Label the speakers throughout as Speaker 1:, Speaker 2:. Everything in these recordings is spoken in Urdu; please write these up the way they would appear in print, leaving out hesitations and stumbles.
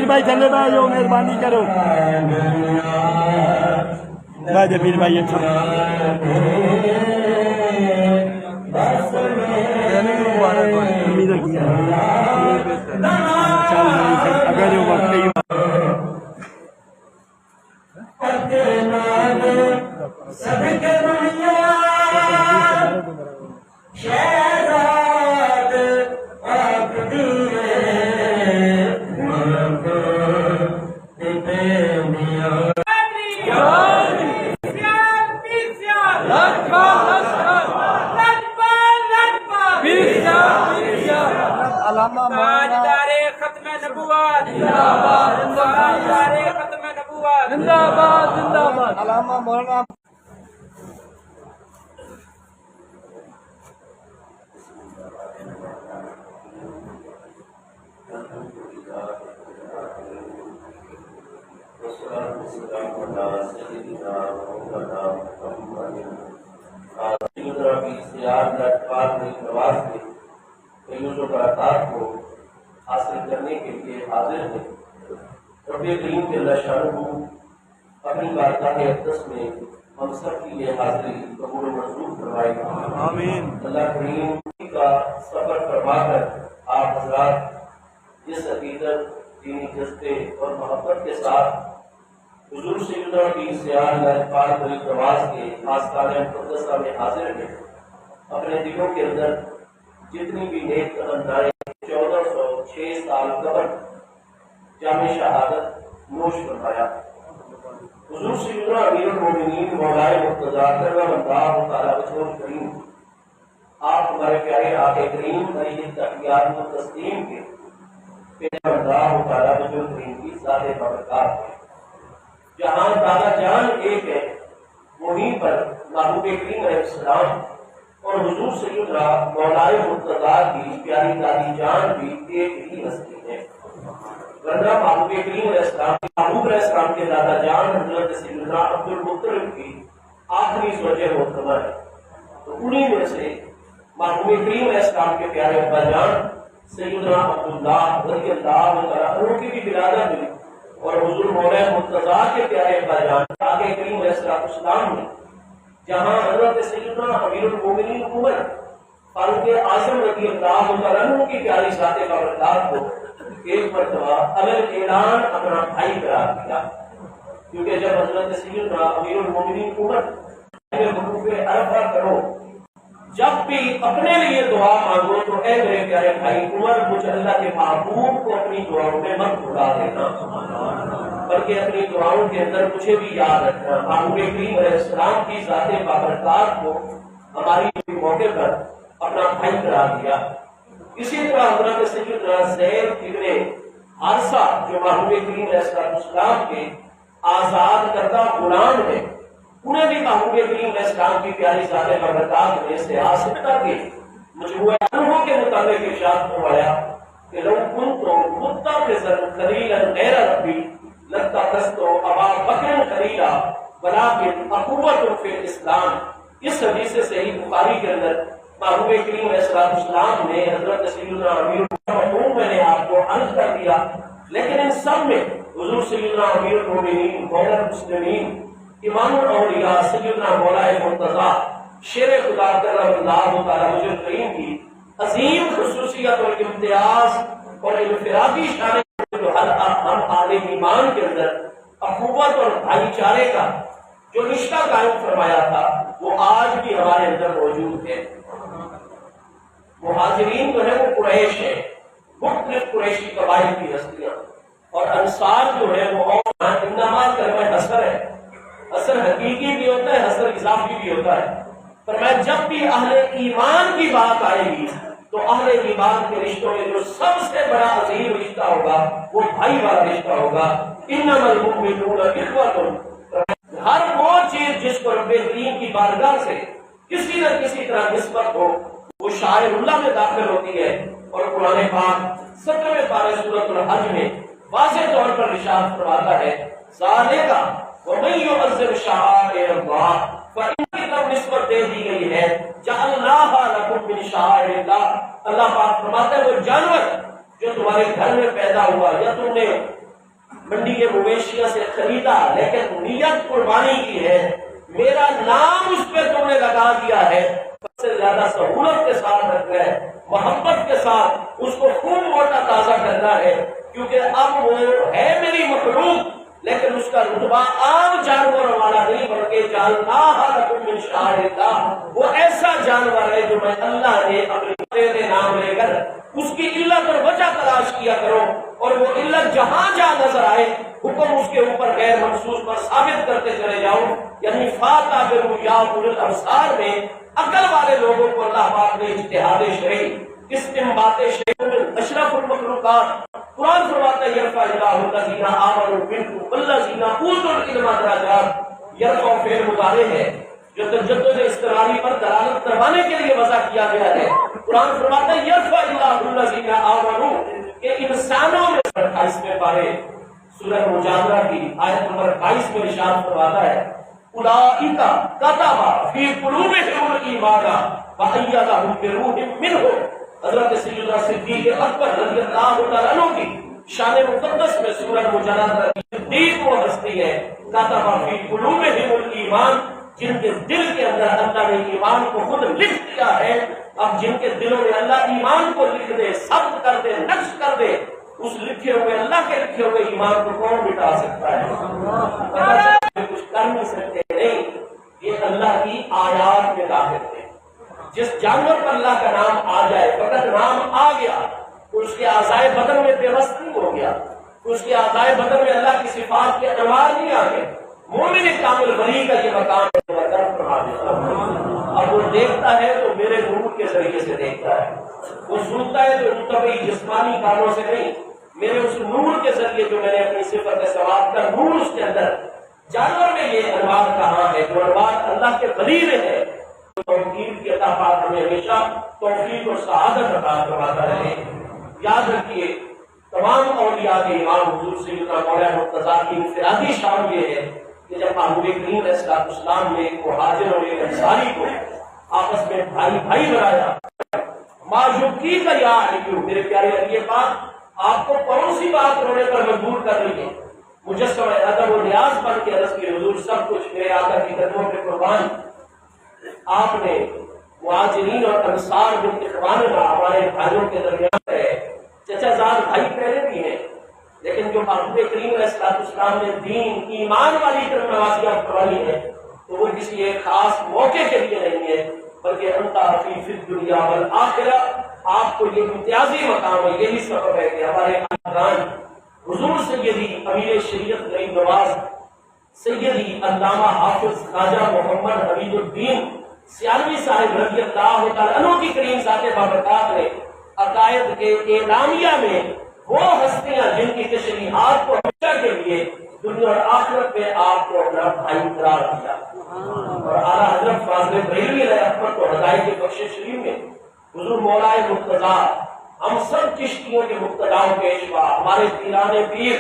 Speaker 1: بھائی تھلے بھائی جو مہربانی کرو جبیر بھائی اچھا اگر
Speaker 2: تاجدار ختم نبوت زندہ باد تاجدار ختم نبوت زندہ باد زندہ باد علامہ مولانا
Speaker 3: برکات کو حاصل کرنے کے لیے حاضر ہیں۔ رب کریم کے اللہ شانہ اپنی بارگاہ اقدس میں ہم سب کی یہ حاضری قبول و منظور فرمائے گا آمین۔ اللہ کریم کا سفر فرما کر آپ حضرات جس عقیدت دینی جذبے اور محبت کے ساتھ حضور سیدنا کی سیاہ پاک بری نواز کے آستانہ مقدسہ میں حاضر ہیں، اپنے دلوں کے اندر جتنی بھی نیک تمنائیں 1406 سال قبل جامع شہادت نوش فرمایا۔ حضور سیدنا امیر المومنین مولا مرتضیٰ کرم اللہ تعالی وجہ کریم آپ ہمارے پیارے آقا کریم علیہ التحیات و تسلیم کے پیارے اللہ تعالی وجہ کریم کی ذات برکات ہے۔ جہاں دادا جان ایک ہے وہیں پر محبوب کریم علیہ السلام اور حضور سیدنا مولا مرتضیٰ کی پیاری دادی جان بھی ایک ہی ہستی ہے، ورنہ محبوب کریم علیہ السلام محبوب علیہ السلام کے دادا جان حضرت سیدنا عبد المطلب کی آخری زوجہ محترمہ ہے، تو انہی میں سے محبوب کریم علیہ السلام کے پیارے ابا جان سیدنا عبداللہ رضی اللہ عنہ کی بھی ولادت ہوئی، اور حضور مولا مرتضیٰ کے پیارے ابا جان آقا کریم علیہ السلام نے جہاں حضرت سیدنا امیر المومنین عمر فاروق اعظم رضی اللہ عنہ کی پیاری ذات بابرکات کو ایک مرتبہ الگ اعلان اپنا بھائی قرار دیا، کیونکہ جب حضرت سیدنا امیر المومنین عمر وقوف عرفہ کرو، جب بھی اپنے لیے دعا مانگو تو اے میرے پیارے بھائی عمر مجھ اللہ کے محبوب کو اپنی دعاؤں میں مت بھلا دینا، بلکہ اپنی دعاؤں کے اندر مجھے بھی یاد رکھنا۔ محبوب کریم علیہ السلام کی ذات بابرکات کو ہماری موقع پر اپنا بھائی قرار دیا۔ اسی طرح حضرت سیدنا زید ابن حارثہ جو محبوب کریم علیہ السلام کے آزاد کردہ غلام ہیں، انہیں بھی محبوب کریم علیہ السلام کی پیاری ذات بابرکات میں سے حاصل کر کے مجموعہ انہوں کے مطابق ارشاد فرمایا کہ لو کنت متخذا خلیلا غیر ربی لاتخذت ابا بکر خلیلا ولکن اخوۃ فی الاسلام۔ اس حدیث سے صحیح بخاری کے اندر محبوب کریم علیہ السلام نے حضرت سیدنا امیر المومنین میں نے آپ کو عرض کر دیا، لیکن ان سب میں حضور سیدنا امیر المومنین مولا المسلمین امام الاولیاء سیدنا مولا مرتضیٰ شیر خدا کرم اللہ تعالی وجہ کریم کی عظیم خصوصیت اور امتیاز اور انفرادی شان جو ہر ہم عالم ایمان کے اندر اخوت اور بھائی چارے کا جو رشتہ قائم فرمایا تھا وہ آج بھی ہمارے اندر موجود ہے۔ مہاجرین جو ہے وہ قریش ہے، مختلف قریشی قبائل کی ہستیاں، اور انصار جو ہے وہ انما کلمہ حسر ہے، حسر حقیقی بھی ہوتا ہے، حسر اضافی بھی ہوتا ہے، پر میں جب بھی اہل ایمان کی بات آئے گی تو اہل ایمان کے رشتوں میں جو سب سے بڑا عظیم رشتہ ہوگا وہ بھائی والا رشتہ ہوگا۔ انما المؤمنون اخوۃ، ہر وہ چیز جس کو رب کریم کی بارگاہ سے کسی نہ کسی طرح نسبت ہو وہ شاعر اللہ میں داخل ہوتی ہے، اور قرآن پاک 17ویں پارے سورۃ الحج میں واضح طور پر ارشاد فرماتا ہے ذالک ومن یعظم شعائر اللہ، فإن کی طرف نسبت دے دی گئی ہے جعلناہا لکم من شعائر اللہ۔ اللہ پاک فرماتا ہے وہ جانور جو تمہارے گھر میں پیدا ہوا یا تم نے منڈی کے مویشیوں سے خریدا لیکن نیت قربانی کی ہے، میرا نام اس پہ تم نے لگا دیا ہے، سب سے زیادہ سہولت کے ساتھ رکھنا ہے، محبت کے ساتھ اس کو خوب موٹا تازہ کرنا ہے، کیونکہ اب وہ ہے میری مخلوق لیکن اس کا رتبہ عام جانوروں والا نہیں بلکہ وہ ایسا جانور ہے جو میں اللہ نے اپنے نام لے کر اس کی علت اور وجہ تلاش کیا کرو، اور وہ علت جہاں جہاں نظر آئے حکم اس کے اوپر غیر منصوص پر ثابت کرتے چلے جاؤ۔ یعنی الابصار میں عقل والے لوگوں کو اللہ پاک نے اجتہاد شرعی استنباط شرعی اشرف المخلوقات قرآن فرماتا ہے یرفع اللہ الذین آمنوا منکم والذین اوتوا العلم درجات، یرفع فعل مضارع ہے جو تجدد استقراری پر دلالت کروانے کے لیے وضع کیا گیا ہے۔ قرآن فرماتا ہے یرفع اللہ الذین آمنوا کہ انسانوں میں 28ویں پارے سورہ مجادلہ کی آیت نمبر 22 میں ارشاد فرماتا ہے اولئک کتب فی قلوبہم الایمان وأیدہم بروح منہ۔ حضرت سیدنا صدیق اکبر رضی اللہ تعالیٰ عنہ کی شان مقدس میں سورہ مجادلہ صدیق وہ ہستی ہے کتب فی قلوبہم الایمان، جن کے دل کے اندر اللہ نے ایمان کو خود لکھ دیا ہے۔ اب جن کے دلوں میں اللہ ایمان کو لکھ دے، ثبت کر دے، نقش کر دے، اس لکھے ہوئے اللہ کے لکھے ہوئے ایمان کو کون مٹا سکتا ہے؟ کچھ کر نہیں سکتے، نہیں، یہ اللہ کی آیات میں داخل ہے۔ جس جانور پر اللہ کا نام آ جائے، فقط نام آ گیا، اس کے اعضائے بدن میں بے بس نہیں ہو گیا، اس کے اعضائے بدن میں اللہ کی صفات کے انوار نہیں آ گئے۔ مومن کامل ولی کا یہ مقام اب وہ دیکھتا ہے تو میرے نور کے ذریعے سے دیکھتا ہے، وہ سنتا ہے تو طبعی جسمانی کانوں سے نہیں، میرے اس نور کے ذریعے جو میں نے اپنی صفت ثواب کا نور اس کے اندر۔ جانور میں یہ انوار کہاں ہے؟ جو انوار اللہ کے ولی میں ہے، توفیق کی عطا پاک ہمیں ہمیشہ توفیق اور سعادت عطا کرواتا رہے۔ یاد رکھیے تمام اولیاء کے امام حضور سیدنا مولانا مرتضیٰ کی انفرادی شان یہ ہے کہ جب محبوب کریم علیہ السلام نے ایک مہاجر اور ایک انصاری کو آپس میں بھائی بھائی بنایا، معشوقی کا یا علی، میرے پیارے علی پاک آپ کو کون سی بات رونے پر مجبور کر رہی ہے؟ مجسمہ ادب و نیاز بن کے عرض کی حضور سب کچھ میرے آقا کی قدموں پہ قربان۔ آپ نے مہاجرین اور انصار بن اخوان ہمارے بھائیوں کے درمیان ہے، چچا زاد بھائی پہلے بھی ہیں، لیکن جو محبوب کریم علیہ السلام نے دین ایمان والی طرف نوازیاں فرمائی ہے تو وہ کسی ایک خاص موقع کے لیے نہیں ہے بلکہ انتا فی الدنیا والآخرہ، آپ کو یہ امتیازی مقام ہے۔ یہی سبب ہے کہ ہمارے خاندان حضور سیدی امیر شریعت غریب نواز سیدی علامہ حافظ خواجہ محمد حمید الدین سیالوی صاحب رضی اللہ تعالیٰ عنہ کی کریم ذات بابرکات نے عقائد کے اعلامیہ میں وہ ہستیاں جن کی تشریحات کو ہمیشہ کے لیے دنیا اور آخرت میں آپ کو اپنا بھائی قرار دیا، اور اعلیٰ حضرت فاضل بریلوی علیہ رحمت کو ہدایت کے بخشش شریف میں حضور مولائے مرتضیٰ ہم سب چشتیوں کے مقتداؤں کے اشوا، ہمارے پیران پیر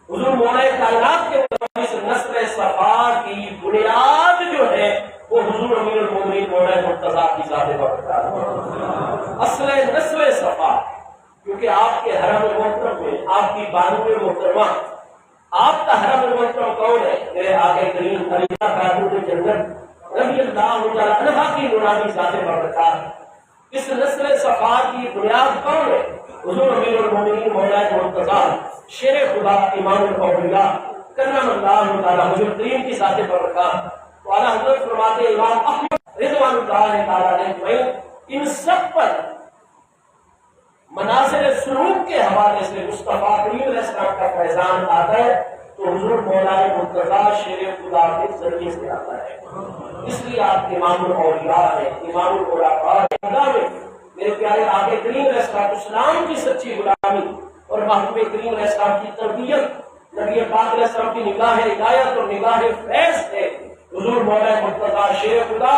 Speaker 3: حضور مولائے کائنات کے نسل صفا کی بنیاد جو ہے وہ حضور امیر المومنین مولائے مرتضیٰ کی ذات بابرکات، اصل نسل صفا، کیونکہ آپ کے حرم محترم میں آپ کی بانو محترمہ، آپ کا حرم محترم کون ہے؟ میرے آقا کریم خلیفہ قائد جنت رضی اللہ تعالیٰ عنہ کی نورانی ذات بابرکات۔ اس نسل صفا کی بنیاد کون ہے؟ حضور امیر المومنین مولائے مرتضیٰ شیر خدا امام الاولیاء کرم اللہ تعالیٰ حضور کریم کی ذات بابرکات۔ تو اعلیٰ حضرت فرماتے امام احمد رضوان اللہ تعالیٰ نے ان سب پر مناظر سلوک کے حوالے سے مصطفیٰ کریم علیہ السلام کا فیضان آتا ہے تو حضور مولائے مرتضیٰ شیر خدا کے ذریعے سے آتا ہے، اس لیے آپ امام الاولیاء ہیں، امام الخلفاء ہیں۔ میرے پیارے آقا کریم علیہ السلام کی سچی غلامی اور محبوب کریم علیہ السلام کی تربیت، نبی پاک علیہ السلام کی نگاہ ہدایت اور نگاہ فیض ہے حضور مولائے مرتضیٰ شیر خدا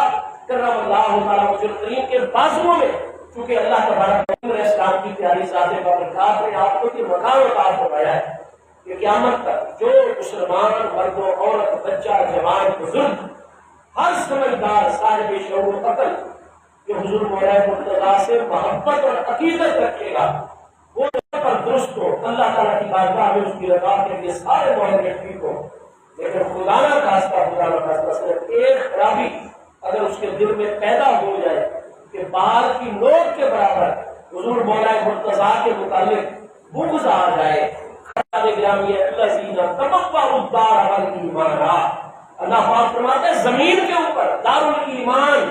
Speaker 3: کرم اللہ تعالیٰ حضور کریم کے بازوؤں میں، کیونکہ اللہ تبارک علیہ السلام کی پیاری ذات بابرکات نے آپ کو یہ مقام عطا فرمایا ہے کہ قیامت تک جو مسلمان مرد و عورت، بچہ، جوان، بزرگ، ہر سمجھدار صاحب شعور و عقل جو حضور مولائے مرتضیٰ سے محبت اور عقیدت رکھے گا وہ پر درست ہو، اللہ تعالیٰ کی بارگاہ میں اس کی رضا کے لیے سارے معاملے ٹھیک ہو، لیکن خدا نہ خاصہ صرف ایک خرابی اگر اس کے دل میں پیدا ہو جائے کہ بال کی نوک کے برابر حضور مولا مرتضیٰ کے متعلق بغض آ جائے، اللہ پاک فرماتے ہیں زمین کے اوپر دارالایمان،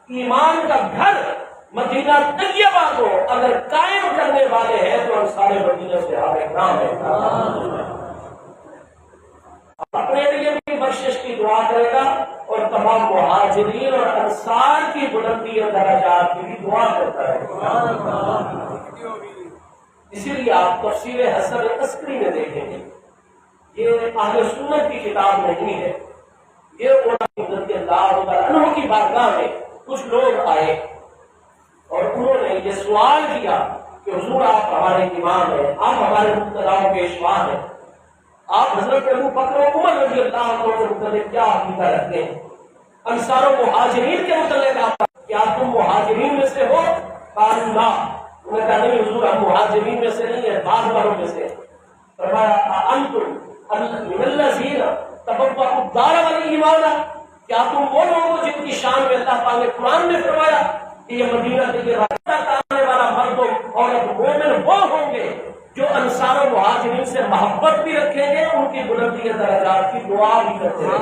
Speaker 3: ایمان کا گھر مدینہ طیبہ کو اگر قائم کرنے والے ہیں تو ہم سارے مدینہ سے اکرام ہیں۔ اپنے لیے بھی بخشش کی دعا کرے گا اور تمام مہاجرین اور انصار کی بلندی اور درجات کی بھی دعا کرتا ہے۔ اسی لیے آپ تفسیر حسن عسکری میں دیکھیں گے، یہ اہل سنت کی کتاب نہیں ہے، یہ علماء رضی اللہ عنہ کی بارگاہ میں کچھ لوگ آئے اور انہوں نے یہ سوال کیا کہ حضور آپ ہمارے امام ہیں، آپ ہمارے مقتدی و پیشوا ہیں، آپ حضرت ابو بکر و عمر رضی اللہ عنہ کے متعلق کیا عقیدہ رکھتے ہیں؟ انصار و مہاجرین کے متعلق آپ کیا تم مہاجرین میں سے ہو؟ قالوا لا، انہوں نے کہا نہیں حضور ہم مہاجرین میں سے نہیں ہیں، بعض والوں میں سے۔ فرمایا انتم من الذین تبوأوا الدار والایمان، کیا تم وہ لوگ ہو جن کی شان میں اللہ تعالیٰ نے قرآن میں فرمایا کہ یہ مدینہ کے راستہ آنے والا مرد اور مومن وہ ہوں گے جو انصار و مہاجرین سے محبت بھی رکھیں گے، ان کی بلندی کے درجات کی دعا بھی کرتے ہیں۔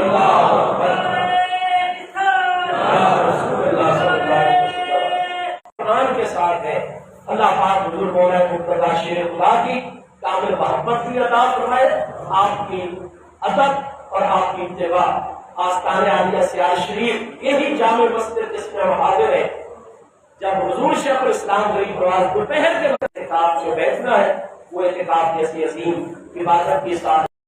Speaker 3: اللہ اکبر، قرآن کے ساتھ ہے۔ اللہ پاک حضور مولا مرتضیٰ شیر خدا کی کامل محبت بھی عطا فرمائے، آپ کی ادب اور آپ کی اتباع۔ آستان عالیہ سیال شریف یہی جامع مسجد جس میں ہم حاضر ہیں، جب حضور شیخ الاسلام غریب نواز دوپہر کے وقت اعتکاف جو بیٹھنا ہے وہ اعتکاف جیسی عظیم عبادت کے ساتھ